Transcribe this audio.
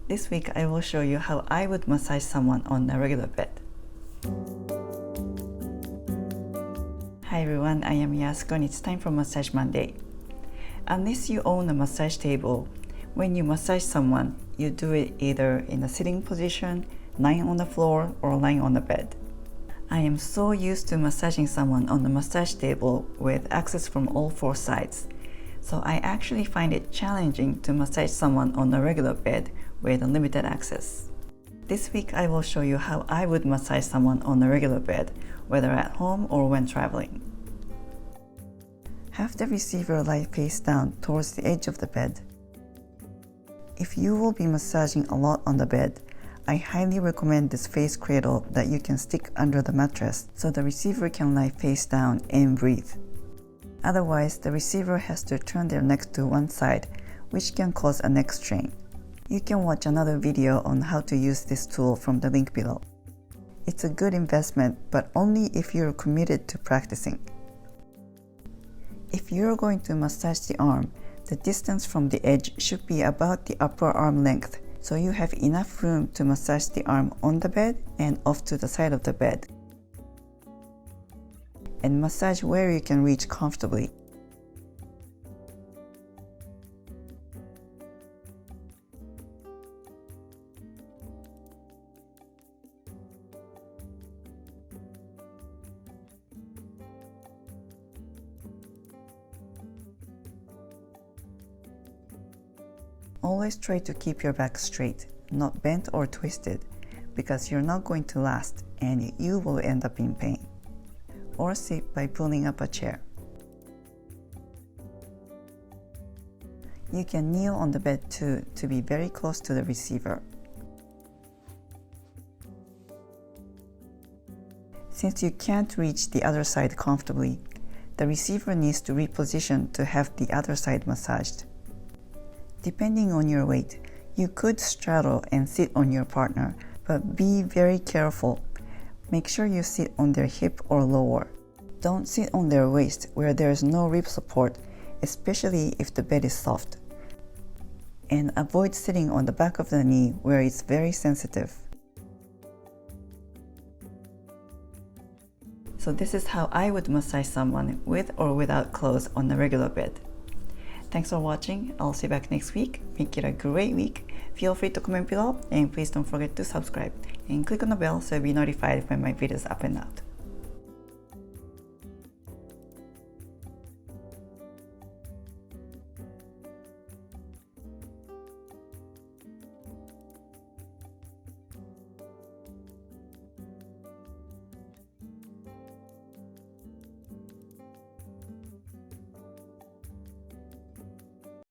This week I will show you how I would massage someone on a regular bed. Hi everyone, I am Yasuko and it's time for Massage Monday. Unless you own a massage table, when you massage someone, you do it either in a sitting position, lying on the floor, or lying on the bed. I am so used to massaging someone on the massage table with access from all four sides, so I actually find it challenging to massage someone on a regular bed with limited access. This week I will show you how I would massage someone on a regular bed, whether at home or when traveling. Have the receiver lie face down towards the edge of the bed. If you will be massaging a lot on the bed, I highly recommend this face cradle that you can stick under the mattress so the receiver can lie face down and breathe. Otherwise, the receiver has to turn their neck to one side, which can cause a neck strain. You can watch another video on how to use this tool from the link below. It's a good investment, but only if you're committed to practicing. If you're going to massage the arm, the distance from the edge should be about the upper arm length, so you have enough room to massage the arm on the bed and off to the side of the bed. And massage where you can reach comfortably. Always try to keep your back straight, not bent or twisted, because you're not going to last and you will end up in pain. Or sit by pulling up a chair. You can kneel on the bed too to be very close to the receiver. Since you can't reach the other side comfortably, the receiver needs to reposition to have the other side massaged. Depending on your weight, you could straddle and sit on your partner, but be very careful. Make sure you sit on their hip or lower. Don't sit on their waist where there is no rib support, especially if the bed is soft. And avoid sitting on the back of the knee where it's very sensitive. So this is how I would massage someone with or without clothes on a regular bed. Thanks for watching. I'll see you back next week. Make it a great week. Feel free to comment below and please don't forget to subscribe and click on the bell so you'll be notified when my video is up and out.